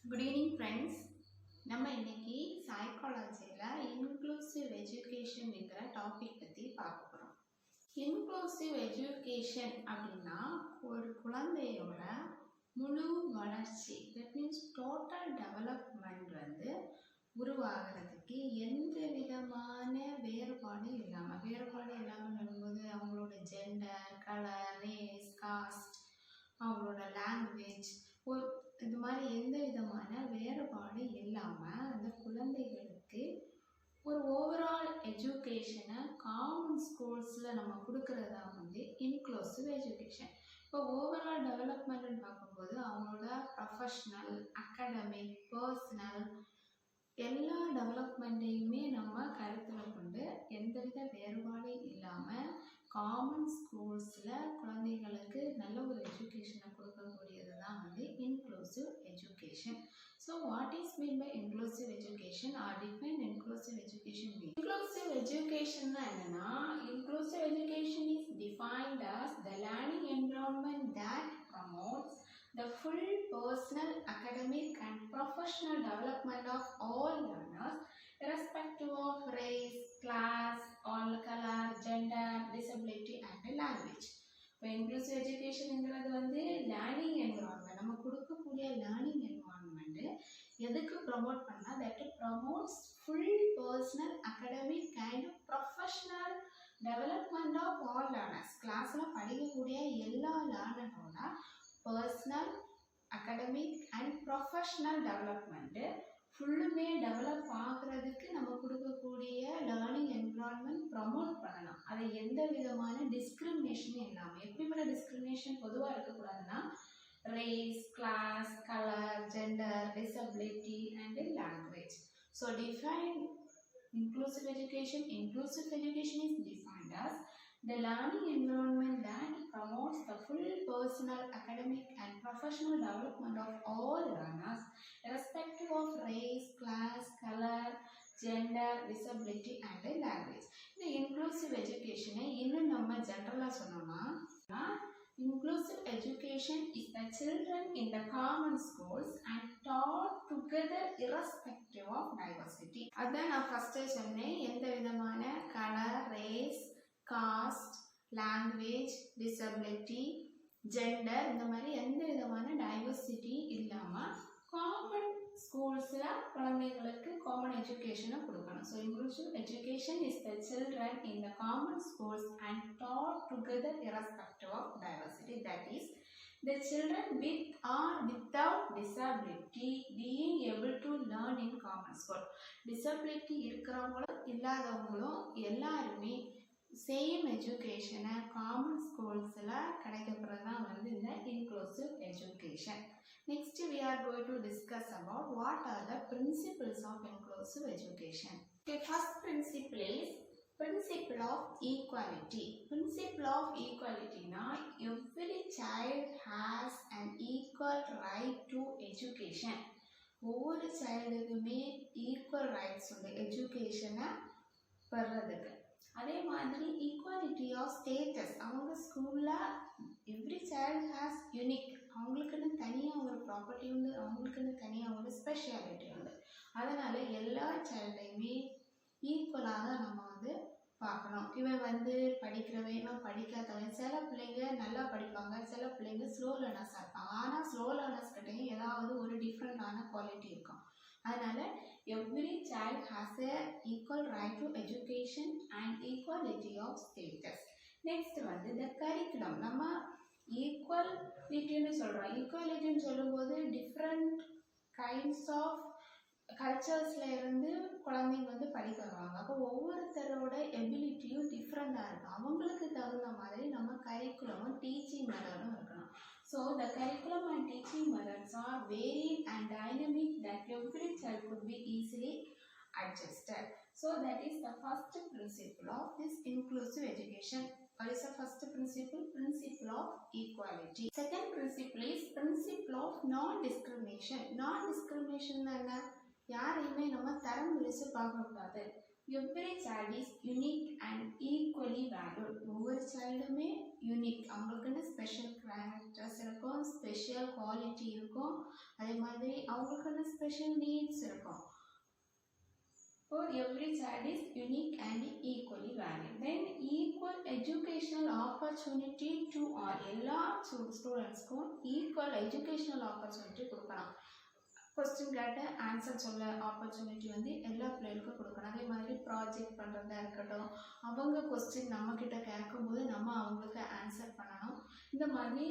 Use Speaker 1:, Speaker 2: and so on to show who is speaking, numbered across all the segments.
Speaker 1: Good evening friends. நம்ம இன்னைக்கு சைக்காலஜில inclusive எஜுகேஷன்ங்கிற topic பற்றி பார்க்க போகிறோம். இன்க்ளூசிவ் எஜுகேஷன் அப்படின்னா ஒரு குழந்தையோட முழு வளர்ச்சி, தட் மீன்ஸ் டோட்டல் டெவலப்மெண்ட் உருவாகிறதுக்கு எந்த விதமான வேறுபாடும் இல்லாமல் வரும்போது அவங்களோட ஜெண்டர், கலர், ரேஸ், காஸ்ட், அவங்களோட லாங்குவேஜ், இது மாதிரி எந்த விதமான வேறுபாடும் இல்லாமல் அந்த குழந்தைகளுக்கு ஒரு ஓவரால் எஜுகேஷனை காமன் ஸ்கூல்ஸில் நம்ம கொடுக்கறதா இன்க்ளூசிவ் எஜுகேஷன். இப்போ ஓவரால் டெவலப்மெண்ட்னு பார்க்கும்போது அவங்களோட ப்ரொஃபஷ்னல், அகாடமிக், பர்சனல் எல்லா டெவலப்மெண்ட்டையுமே நம்ம கருத்தில் கொண்டு எந்தவித வேறுபாடும் இல்லாமல் காமன் ஸ்கூல்ஸில் குழந்தைகளுக்கு நல்ல ஒரு எஜுகேஷனை கொடுக்கக்கூடியது தான் inclusive education. So what is mean by inclusive education or define inclusive education mean? Inclusive எஜுகேஷன்னா என்னன்னா, inclusive education is defined as the learning environment that promotes the full personal, academic and professional development of all learners irrespective of race, class, color, gender, disability and language. இப்போ inclusive எஜுகேஷனுங்கிறது learning environment, நம்ம கொடுக்கக்கூடிய learning environment எதுக்கு promote பண்ணால் that promotes full personal, academic and professional development of all learners. கிளாஸில் படிக்கக்கூடிய எல்லா லேர்னரோட personal, academic and professional development ஃபுல்லுமே டெவலப் ஆகிறதுக்கு நம்ம கொடுக்கக்கூடிய லேர்னிங் என்விரான்மெண்ட் ப்ரமோட் பண்ணலாம். அதை எந்த விதமான டிஸ்கிரிமினேஷனும் இல்லாமல். எப்படிப்பட்ட டிஸ்கிரிமினேஷன் பொதுவாக இருக்கக்கூடாதுன்னா, race, class, colour, gender, disability and language. So define inclusive education is defined as the learning environment that promotes the full personal, academic and professional development of all learners irrespective of race, class, color, gender, disability and language. இந்த inclusive education இன்னும் நம்ம ஜெனரலா சொன்னோம்னா, inclusive education is the children in the common schools and taught together irrespective of diversity. அதான் நான் ஃபர்ஸ்டே சொன்னேன், எந்த விதமான colour, race, cost, language, disability, gender இந்த மாதிரி எந்த விதமான டைவர்சிட்டி இல்லாமல் காமன் ஸ்கூல்ஸில் குழந்தைங்களுக்கு காமன் எஜுகேஷனை கொடுக்கணும். So inclusive education is the children in the common schools and taught together irrespective of diversity. That is, the children with or without disability being able to learn in common school. Disability இருக்கிறவங்களும் இல்லாதவங்களும் எல்லாருமே same எஜுகேஷனை common ஸ்கூல்ஸில் கிடைக்கப்படுறது தான் இந்த inclusive education. Next we are going to discuss about what are the principles of inclusive education. Okay, first principle is principle of equality. Principle of equality na every child has an equal right to education. ஒவ்வொரு சைல்டுக்குமே equal rights உண்டு எஜுகேஷனை பெறதுக்கு. அதே மாதிரி equality of status, அவங்க ஸ்கூலில் every child has unique, அவங்களுக்குன்னு தனியாக ஒரு ப்ராப்பர்ட்டி உண்டு, அவங்களுக்குன்னு தனியாக ஒரு ஸ்பெஷாலிட்டி உண்டு. அதனால் எல்லா சைல்டையுமே ஈக்குவலாக நம்ம பார்க்கணும். இவன் படிக்கிறவன், இவன் படிக்காதவன், சில பிள்ளைங்க நல்லா படிப்பாங்க, சில பிள்ளைங்க ஸ்லோ லேர்னர்ஸாக இருப்பாங்க. ஆனால் ஸ்லோ லேர்னர்ஸ் கிட்டையும் ஏதாவது ஒரு டிஃப்ரெண்ட்டான குவாலிட்டி இருக்கும். அதனால் every child has a equal right to education and equality of status. Next the curriculum. நம்ம ஈக்குவாலிட்டின்னு சொல்கிறோம். ஈக்குவாலிட்டின்னு சொல்லும்போது டிஃப்ரெண்ட் கைண்ட்ஸ் ஆஃப் கல்ச்சர்ஸில் இருந்து குழந்தைங்க படிக்க வருவாங்க. அப்போ ஒவ்வொருத்தரோட எபிலிட்டியும் டிஃப்ரெண்ட்டாக இருக்கும். அவங்களுக்கு தகுந்த மாதிரி நம்ம கரிக்குலமும் டீச்சிங் மெத்தடும் இருக்கணும். So the curriculum and teaching methods are varied and dynamic that every child could be easily adjusted. So that is the first principle of this inclusive education. What is the first principle? Principle of equality. Second principle is principle of non-discrimination. Non-discrimination என்ன? யாரையுமே நம்ம தரம் பிரித்து பார்க்கக்கூடாது. Every child is unique and equally valued. ஒவ்வொரு சைல்டுமே unique, அவங்களுக்குன்னு special characters இருக்கும், special quality இருக்கும். அதே மாதிரி அவங்களுக்கான ஸ்பெஷல் நீட்ஸ் இருக்கும். For every child is unique and equally valid. Then equal educational opportunity to all. எல்லா ஸ்டூடெண்ட்ஸ்க்கும் ஈக்குவல் எஜுகேஷனல் ஆப்பர்ச்சுனிட்டி கொடுக்கணும். கொஸ்டின் கேட்ட ஆன்சர் சொல்ல ஆப்பர்ச்சுனிட்டி வந்து எல்லா பிள்ளைகளுக்கும் கொடுக்கணும். அதே மாதிரி ப்ராஜெக்ட் பண்ணுறதா இருக்கட்டும், அவங்க கொஸ்டின் நம்மக்கிட்ட கேட்கும்போது நம்ம அவங்களுக்கு ஆன்சர் பண்ணணும். இந்த மாதிரி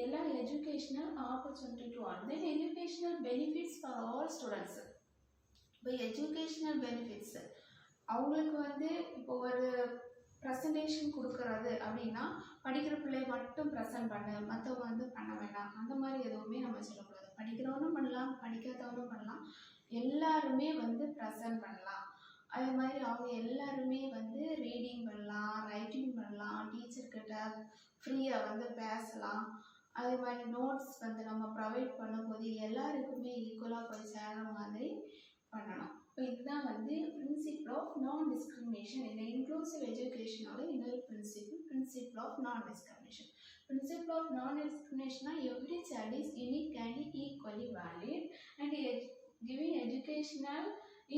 Speaker 1: எல்லா educational opportunity to all. Then educational benefits for all students. இப்போ எஜுகேஷ்னல் பெனிஃபிட்ஸ் அவங்களுக்கு வந்து இப்போ ஒரு ப்ரெசன்டேஷன் கொடுக்குறது அப்படின்னா படிக்கிற பிள்ளை மட்டும் ப்ரெசன்ட் பண்ணு, மற்றவங்க வந்து பண்ண வேண்டாம், அந்த மாதிரி எதுவுமே நம்ம சொல்லக்கூடாது. படிக்கிறவனும் பண்ணலாம், படிக்காதவனும் பண்ணலாம், எல்லாருமே வந்து ப்ரெசன்ட் பண்ணலாம். அதே மாதிரி அவங்க எல்லாருமே வந்து ரீடிங் பண்ணலாம், ரைட்டிங் பண்ணலாம், டீச்சர்கிட்ட ஃப்ரீயாக வந்து பேசலாம். அதே மாதிரி நோட்ஸ் வந்து நம்ம ப்ரொவைட் பண்ணும்போது எல்லாருக்குமே ஈக்குவலாக போய் சேர்ற மாதிரி பண்ணணும். இப்போ இதுதான் வந்து பிரின்சிபிள் ஆஃப் நான் டிஸ்கிரிமினேஷன். இந்த இன்க்ளூசிவ் எஜுகேஷனோட இன்னொரு principle of non discrimination. Principle of non டிஸ்கிரிமினேஷன்னா every child is unique and equally valid and giving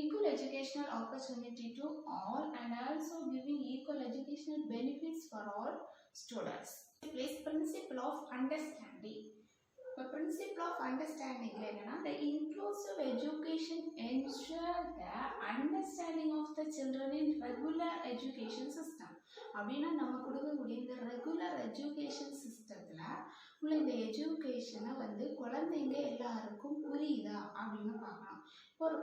Speaker 1: equal educational opportunity to all and also giving equal educational benefits for all students. Please principle of understanding. The principle of understanding என்னன்னா the inclusive education ensure the understanding of the children in regular education system. அப்படின்னா நம்ம கொடுக்கக்கூடிய இந்த regular education சிஸ்டத்தில் உள்ள இந்த எஜுகேஷனை வந்து குழந்தைங்க எல்லாருக்கும் புரியுதா அப்படின்னு பார்க்கணும். ஒரு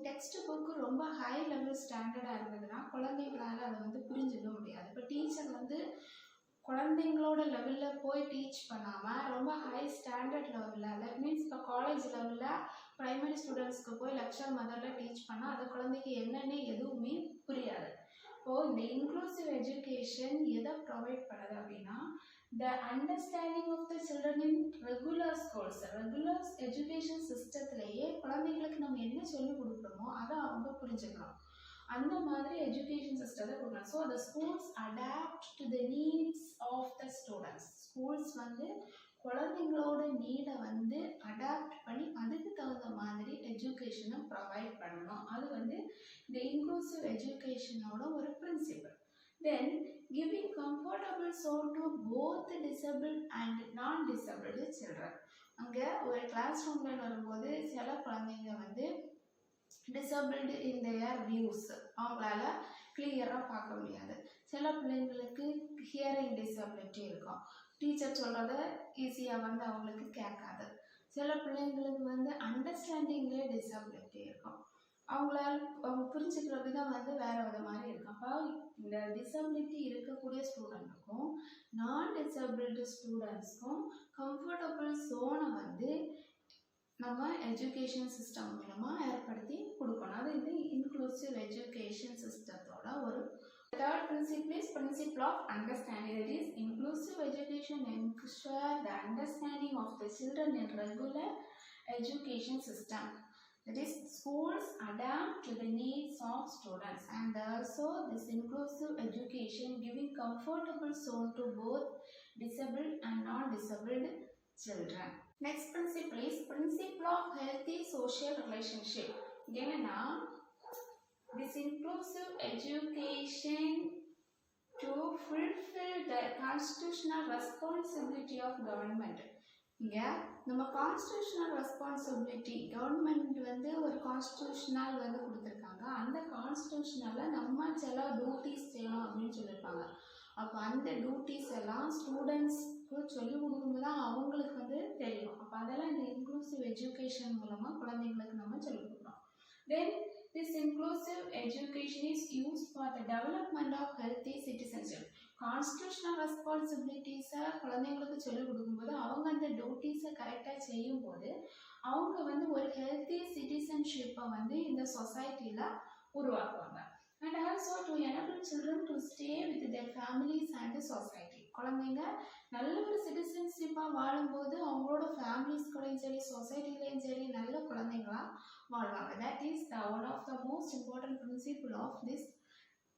Speaker 1: டெக்ஸ்ட் புக்கு ரொம்ப ஹை லெவல் ஸ்டாண்டர்டாக இருந்ததுன்னா குழந்தைங்களால் அதை வந்து புரிஞ்சுக்க முடியாது. இப்போ டீச்சர் வந்து குழந்தைங்களோட லெவலில் போய் டீச் பண்ணாமல் ரொம்ப ஹை ஸ்டாண்டர்ட் லெவலில், தட் மீன்ஸ் இப்போ காலேஜ் லெவலில் ப்ரைமரி ஸ்டூடெண்ட்ஸ்க்கு போய் லெக்சர் மெத்தடில் டீச் பண்ணால் அது குழந்தைக்கு என்னென்னு எதுவுமே புரியாது. இப்போது இந்த இன்க்ளூசிவ் எஜுகேஷன் எதை ப்ரொவைட் பண்ணுது அப்படின்னா the understanding of the children in regular schools. Regular education சிஸ்டத்துலேயே குழந்தைங்களுக்கு நம்ம என்ன சொல்லிக் கொடுக்குறோமோ அதை அவங்க புரிஞ்சுக்கலாம். அந்த மாதிரி எஜுகேஷன் சிஸ்டத்தை கொடுக்கணும். So the schools adapt to the needs of the students. Schools வந்து குழந்தைங்களோட நீடை வந்து அடாப்ட் பண்ணி அதுக்கு தகுந்த மாதிரி எஜுகேஷனை ப்ரொவைட் பண்ணணும். அது வந்து இந்த இன்க்ளூசிவ் எஜுகேஷனோட ஒரு principle. Then giving comfortable zone to both disabled and non-disabled children. அங்கே ஒரு கிளாஸ் ரூமில் வரும்போது சில குழந்தைங்க வந்து டிசபிள்டு இன் தேர் வியூஸ், அவங்களால கிளியராக பார்க்க முடியாது. சில பிள்ளைங்களுக்கு ஹியரிங் டிசபிலிட்டி இருக்கும், டீச்சர் சொல்கிறத ஈஸியாக வந்து அவங்களுக்கு கேட்காது. சில பிள்ளைங்களுக்கு வந்து அண்டர்ஸ்டாண்டிங்லேயே டிசபிலிட்டி இருக்கும், அவங்க புரிஞ்சுக்கிற விதம் வந்து வேறு வித மாதிரி இருக்கும். அப்போ இந்த டிசபிலிட்டி இருக்கக்கூடிய ஸ்டூடெண்ட்டுக்கும் நான் டிசபிள்டு ஸ்டூடெண்ட்ஸ்க்கும் கம்ஃபர்டபுள் ஜோனை வந்து நம்ம எஜுகேஷன் சிஸ்டம் மூலமாக ஏற்படுத்தி கொடுக்கணும். அது இந்த இன்க்ளூசிவ் எஜுகேஷன் சிஸ்டத்தோட ஒரு third principle is principle of understanding. That is inclusive education ensure the understanding of the children in regular education system. That is, schools adapt to the needs of students and also this inclusive education giving comfortable zone to both disabled and non-disabled children. Next principle is principle of healthy social relationship. என்னன்னா this inclusive education to fulfill the constitutional responsibility of government. இங்கே நம்ம constitutional responsibility, government வந்து ஒரு constitutional வந்து கொடுத்துருக்காங்க, அந்த கான்ஸ்டியூஷனில் நம்ம சில டியூட்டிஸ் செய்யணும் அப்படின்னு சொல்லியிருப்பாங்க. அப்போ அந்த டியூட்டிஸ் எல்லாம் ஸ்டூடெண்ட்ஸ்க்கு சொல்லிக் கொடுக்கும்போது தான் அவங்களுக்கு வந்து தெரியும். அப்போ அதெல்லாம் இந்த இன்க்ளூசிவ் எஜுகேஷன் மூலமாக குழந்தைங்களுக்கு நம்ம சொல்லிக் கொடுக்குறோம். Then this inclusive education is used for the development of healthy citizenship. Constitutional ரெஸ்பான்சிபிலிட்டிஸை குழந்தைங்களுக்கு சொல்லிக் கொடுக்கும்போது அவங்க அந்த டியூட்டிஸை கரெக்டாக செய்யும்போது அவங்க வந்து ஒரு ஹெல்த்தி சிட்டிசன்ஷிப்பை வந்து இந்த சொசைட்டியில் உருவாக்குவாங்க. And also to enable children to stay with their families and society. குழந்தைங்க நல்ல ஒரு சிட்டிசன்ஷிப்பாக வாழும்போது அவங்களோட ஃபேமிலிஸ் கூடயும் சரி சொசைட்டிலையும் சரி நல்ல குழந்தைங்களாக வாழ்வாங்க. That is one of the most important principle of this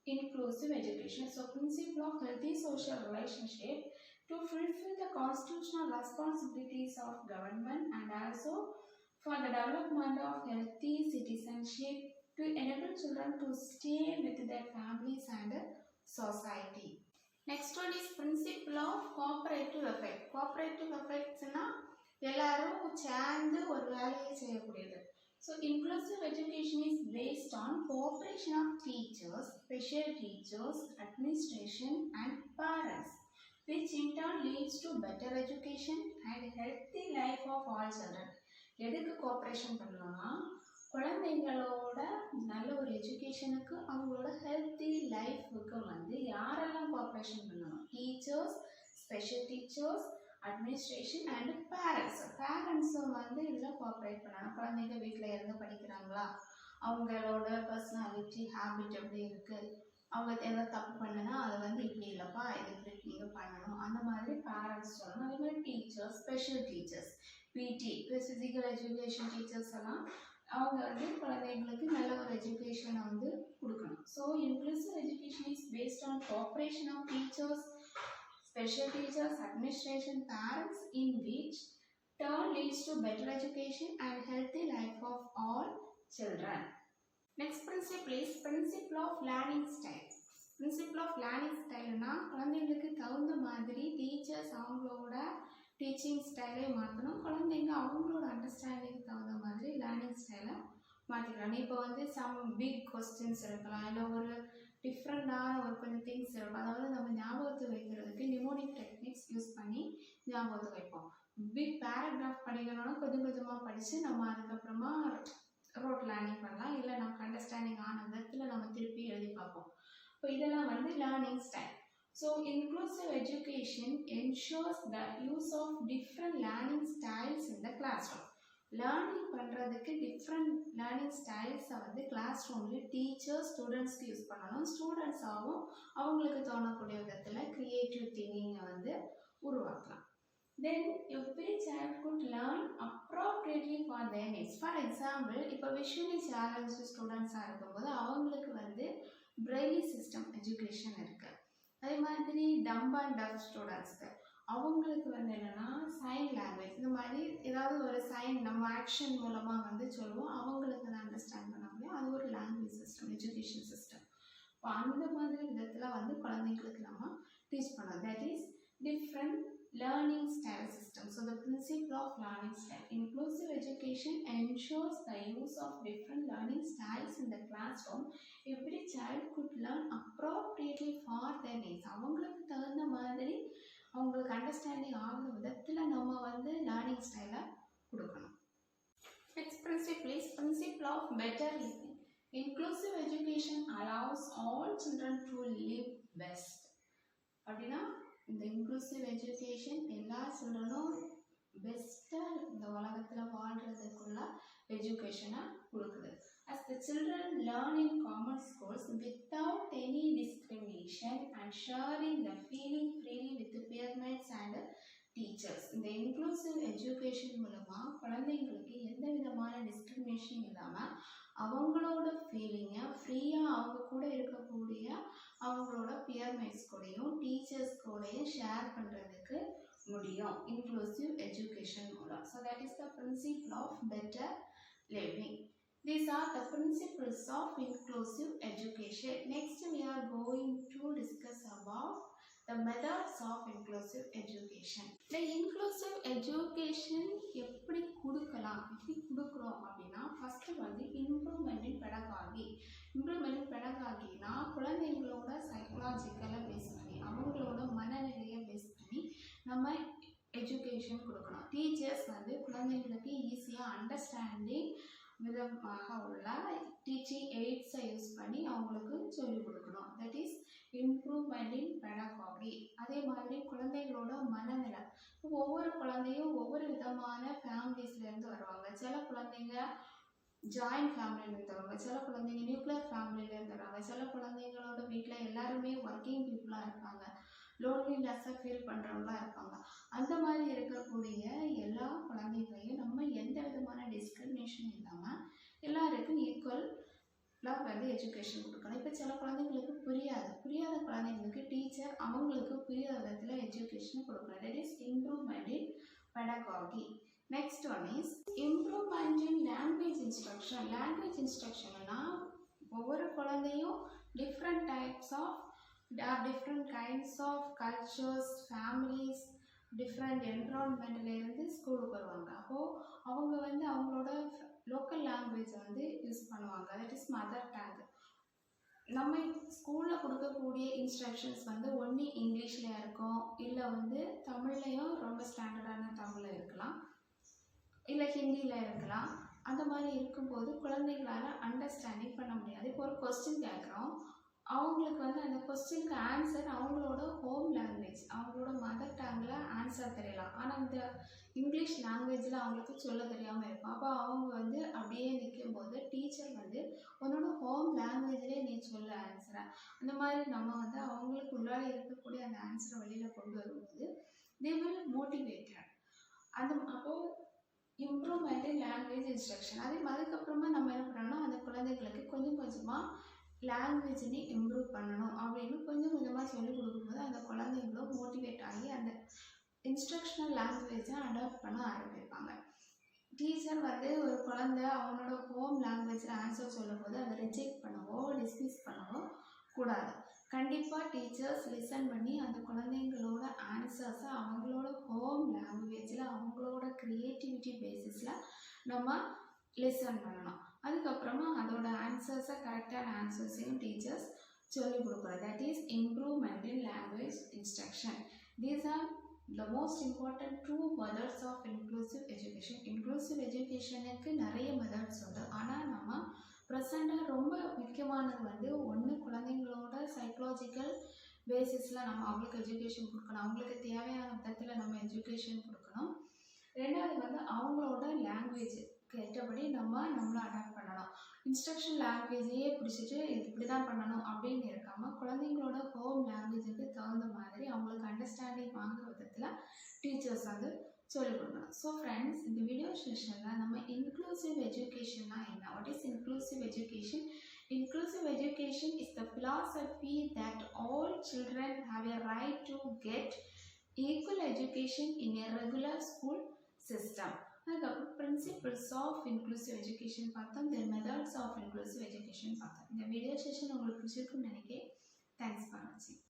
Speaker 1: inclusive education. So principle of healthy social relationship to fulfill the constitutional responsibilities of government and also for the development of healthy citizenship to enable children to stay with their families and society. Next one is principle of cooperative effect. Cooperative effects na எல்லாரும் சேர்ந்து ஒரு வேலையை செய்யக்கூடியது. So inclusive education is based on cooperation of teachers, special teachers, administration and parents, which in turn leads to better education and healthy life of all children. எதுக்கு cooperation பண்ணலாம்னா குழந்தைங்களோட நல்ல ஒரு எஜுகேஷனுக்கு அவங்களோட ஹெல்த்தி லைஃபுக்கு வந்து யாரெல்லாம் கோஆப்ரேஷன் பண்ணணும்? Teachers, special teachers, administration and பேரண்ட்ஸும் வந்து இதில் கோஆப்ரேட் பண்ணணும். குழந்தைங்க வீட்டில் இருந்து படிக்கிறாங்களா, அவங்களோட பர்சனாலிட்டி ஹேபிட் எப்படி இருக்குது, அவங்க எதாவது தப்பு பண்ணுனா அதை வந்து இப்படி இல்லைப்பா இது இப்படி நீங்கள் பண்ணணும், அந்த மாதிரி பேரண்ட்ஸ் சொல்லணும். அதே மாதிரி teachers, special teachers, PT physical education teachers எல்லாம் அவங்க வந்து குழந்தைங்களுக்கு நல்ல ஒரு எஜுகேஷனை வந்து கொடுக்கணும். So inclusive education is based on cooperation of teachers, special teachers, administration, parents, in which turn leads to better education and healthy life of all children. Next principle is principle of learning style. Principle of learning style na குழந்தைகளுக்கு தகுந்த மாதிரி teachers அவங்களோட teaching ஸ்டைலை மாற்றணும், குழந்தைங்க அவங்களோட understanding தகுந்த மாதிரி லேர்னிங் ஸ்டைலை மாற்றிக்கலாம். இப்போ வந்து சம் பிக் கொஸ்டின்ஸ் இருக்கலாம், இல்லை ஒரு டிஃப்ரெண்டான ஒரு கொஞ்சம் திங்ஸ் இருக்கும், அதாவது நம்ம ஞாபகத்தை வைக்கிறதுக்கு நிமோனிக் டெக்னிக்ஸ் யூஸ் பண்ணி ஞாபகத்தை வைப்போம். பிக் பேராகிராஃப் படிக்கணும்னா கொஞ்சம் கொஞ்சமாக படித்து நம்ம அதுக்கப்புறமா ரோட் லேர்னிங் பண்ணலாம், இல்லை நமக்கு அண்டர்ஸ்டாண்டிங் ஆன விதத்தில் நம்ம திருப்பி எழுதி பார்ப்போம். இப்போ இதெல்லாம் வந்து learning style. So inclusive education ensures the use of different learning styles in the classroom. Learning பண்ணுறதுக்கு டிஃப்ரெண்ட் லேர்னிங் ஸ்டைல்ஸை வந்து கிளாஸ் ரூமில் டீச்சர்ஸ் ஸ்டூடெண்ட்ஸ்க்கு யூஸ் பண்ணணும். ஸ்டூடெண்ட்ஸாகவும் அவங்களுக்கு தோணக்கூடிய விதத்தில் க்ரியேட்டிவ் திங்கிங்கை வந்து உருவாக்கலாம். Then every child could learn appropriately for their needs. For example, இப்போ விஷுவலி சேலஞ்சு ஸ்டூடெண்ட்ஸாக இருக்கும்போது அவங்களுக்கு வந்து பிரெய்லி சிஸ்டம் எஜுகேஷன் இருக்குது. அதே மாதிரி டம்ப் அண்ட் டஃப் ஸ்டூடெண்ட்ஸ்க்கு அவங்களுக்கு வந்து என்னென்னா சைன் லாங்குவேஜ், இந்த மாதிரி ஏதாவது ஒரு சைன் நம்ம ஆக்ஷன் மூலமாக வந்து சொல்லுவோம், அவங்களுக்கு அதை அண்டர்ஸ்டாண்ட் பண்ண முடியும். அது ஒரு லாங்குவேஜ் சிஸ்டம், எஜுகேஷன் சிஸ்டம். இப்போ அந்த மாதிரி விதத்தில் வந்து குழந்தைங்களுக்கு நம்ம டீச் பண்ணோம். That is different learning style system. So the principle of learning style. Inclusive education ensures the use of different learning styles in the classroom. Every child could learn appropriately for their needs. அவங்களுக்கு தகுந்த மாதிரி அவங்களுக்கு understanding ஆகிற விதத்தில் நம்ம வந்து learning ஸ்டைலை கொடுக்கணும். Next principle is principle of better living. Inclusive education allows all children to live best. அப்படின்னா இந்த இன்க்ளூசிவ் எஜுகேஷன் எல்லா சில்ட்ரனும் பெஸ்ட்டாக இந்த உலகத்தில் வாழ்கிறதுக்குள்ள எஜுகேஷனை கொடுக்குது. As the children learn in common schools without any discrimination and sharing the feeling freely with the peermates and teachers. இந்த inclusive education மூலமாக குழந்தைங்களுக்கு எந்த விதமான டிஸ்கிரிமினேஷன் இல்லாமல் அவங்களோட ஃபீலிங்கை ஃப்ரீயாக அவங்க கூட இருக்கக்கூடிய அவங்களோட பியர்மேட்ஸ் கூடயும் டீச்சர்ஸ் கூடயும் ஷேர் பண்ணுறதுக்கு முடியும் இன்க்ளூசிவ் எஜுகேஷன் மூலம். So that is the principle of better living. These are the principles of inclusive education. Next we are going to discuss about the methods of inclusive education. The inclusive education எப்படி கொடுக்கலாம், எப்படி கொடுக்குறோம் அப்படின்னா first வந்து improvement in pedagogy. Improvement in பெடகாகினா குழந்தைங்களோட சைக்கலாஜிக்கலை base பண்ணி அவங்களோட மனநிலையை பேஸ் பண்ணி நம்ம எஜுகேஷன் கொடுக்கணும். டீச்சர்ஸ் வந்து குழந்தைங்களுக்கு ஈஸியாக அண்டர்ஸ்டாண்டிங் விதமாக உள்ள டீச்சிங் எய்ட்ஸை யூஸ் பண்ணி அவங்களுக்கு சொல்லிக் கொடுக்கணும். That is improvement in pedagogy. அதே மாதிரி குழந்தைகளோட மனநிலை, ஒவ்வொரு குழந்தையும் ஒவ்வொரு விதமான ஃபேமிலிஸ்லேருந்து வருவாங்க. சில குழந்தைங்க ஜாயிண்ட் ஃபேமிலியிலேருந்து வருவாங்க, சில குழந்தைங்க நியூக்ளியர் ஃபேமிலியிலேருந்து வருவாங்க, சில குழந்தைங்களோட வீட்டில் எல்லாருமே ஒர்க்கிங் பீப்புளாக இருப்பாங்க, லோன்லினஸ்ஸாக ஃபீல் பண்ணுறவங்களா இருப்பாங்க. அந்த மாதிரி இருக்கக்கூடிய எல்லா குழந்தைகளையும் நம்ம எந்த விதமான டிஸ்கிரிமினேஷன் இல்லாமல் எல்லாருக்கும் ஈக்குவல் வந்து எஜுகேஷன் கொடுக்கணும். இப்போ சில குழந்தைங்களுக்கு புரியாத குழந்தைங்களுக்கு டீச்சர் அவங்களுக்கு புரியாத விதத்தில் எஜுகேஷன் கொடுக்கணும். That is improvement in pedagogy. Next one is improvement in language instruction. Language இன்ஸ்ட்ரக்ஷன்னா ஒவ்வொரு குழந்தையும் different types of different kinds of cultures, families, different என்விரான்மெண்ட்லேருந்து ஸ்கூலுக்கு வருவாங்க. அப்போது அவங்க வந்து அவங்களோட லோக்கல் லாங்குவேஜை வந்து யூஸ் பண்ணுவாங்க. That is mother tongue. நம்ம ஸ்கூலில் கொடுக்கக்கூடிய இன்ஸ்ட்ரக்ஷன்ஸ் வந்து ஒன்று இங்கிலீஷில் இருக்கும், இல்லை வந்து தமிழ்லையும் ரொம்ப ஸ்டாண்டர்டான தமிழில் இருக்கலாம், இல்லை ஹிந்தியில் இருக்கலாம். அந்த மாதிரி இருக்கும்போது குழந்தைங்களால் அண்டர்ஸ்டாண்டிங் பண்ண முடியாது. இப்போ ஒரு கொஸ்டின் கேட்குறோம், அவங்களுக்கு வந்து அந்த கொஸ்டினுக்கு ஆன்சர் அவங்களோட ஹோம் லாங்குவேஜ், அவங்களோட மதர் டங்கில் ஆன்சர் தெரியலாம். ஆனால் இந்த இங்கிலீஷ் லாங்குவேஜில் அவங்களுக்கு சொல்ல தெரியாமல் இருக்கும். அப்போ அவங்க வந்து அப்படியே நிற்கும்போது டீச்சர் வந்து உன்னோட ஹோம் லாங்குவேஜ்லேயே நீ சொல்ல ஆன்சரை, அந்த மாதிரி நம்ம வந்து அவங்களுக்கு உள்ளார இருக்கக்கூடிய அந்த ஆன்சரை வெளியில் கொண்டு வரும்போது they will motivated. அப்போது இம்ப்ரூவ்மெண்ட் இன் லாங்குவேஜ் இன்ஸ்ட்ரக்ஷன். அதுக்கப்புறமா நம்ம என்ன பண்ணணும்னா அந்த குழந்தைகளுக்கு கொஞ்சம் கொஞ்சமாக லாங்குவேஜ்னே இம்ப்ரூவ் பண்ணணும் அப்படின்னு கொஞ்சம் கொஞ்சமாக சொல்லிக் கொடுக்கும்போது அந்த குழந்தைங்களும் மோட்டிவேட் ஆகி அந்த இன்ஸ்ட்ரக்ஷனல் லாங்குவேஜை அடாப்ட் பண்ண ஆரம்பிப்பாங்க. டீச்சர் வந்து ஒரு குழந்தை அவனோட ஹோம் லாங்குவேஜில் ஆன்சர் சொல்லும் போது அதை ரிஜெக்ட் பண்ணவோ டிஸ்மிஸ் பண்ணவோ கூடாது. கண்டிப்பாக டீச்சர்ஸ் லிசன் பண்ணி அந்த குழந்தைங்களோட ஆன்சர்ஸை அவங்களோட ஹோம் லாங்குவேஜில் அவங்களோட க்ரியேட்டிவிட்டி பேசிஸில் நம்ம லிசன் பண்ணணும். அதுக்கப்புறமா அதோட ஆன்சர்ஸை கரெக்டான ஆன்சர்ஸையும் டீச்சர்ஸ் சொல்லிக் கொடுக்குறோம். That is improvement in language instruction. These are the most important two methods of inclusive education. inclusive educationக்கு நிறைய மெத்தட்ஸ் உண்டு. ஆனால் நம்ம ப்ரெசண்டாக ரொம்ப முக்கியமானது வந்து ஒன்று குழந்தைங்களோட சைக்கலாஜிக்கல் பேசிஸில் நம்ம அவங்களுக்கு எஜுகேஷன் கொடுக்கணும், அவங்களுக்கு தேவையான விதத்தில் நம்ம எஜுகேஷன் கொடுக்கணும். ரெண்டாவது வந்து அவங்களோட லாங்குவேஜ் கேட்டபடி நம்மளை அடாப்ட் பண்ணணும். இன்ஸ்ட்ரக்ஷன் லாங்குவேஜையே பிடிச்சிட்டு இப்படி தான் பண்ணணும் அப்படின்னு இருக்காமல் குழந்தைங்களோட ஹோம் லாங்குவேஜுக்கு தகுந்த மாதிரி அவங்களுக்கு அண்டர்ஸ்டாண்டிங் வாங்குற விதத்தில் டீச்சர்ஸ் வந்து சொல்லிக் கொடுக்கணும். ஸோ ஃப்ரெண்ட்ஸ், இந்த வீடியோ செஷனில் நம்ம இன்க்ளூசிவ் எஜுகேஷன்னா என்ன, what is inclusive education? Inclusive education is the philosophy that all children have a right to get equal education in a regular school system. அதுக்கப்புறம் பிரின்சிபிள்ஸ் ஆஃப் இன்க்ளூசிவ் எஜுகேஷன் பார்த்தோம், தென் methods of inclusive education பார்த்தோம். இந்த video session உங்களுக்கு பிடிச்சிருக்குன்னு நினைக்கிறேன். Thanks for வாட்சிங்.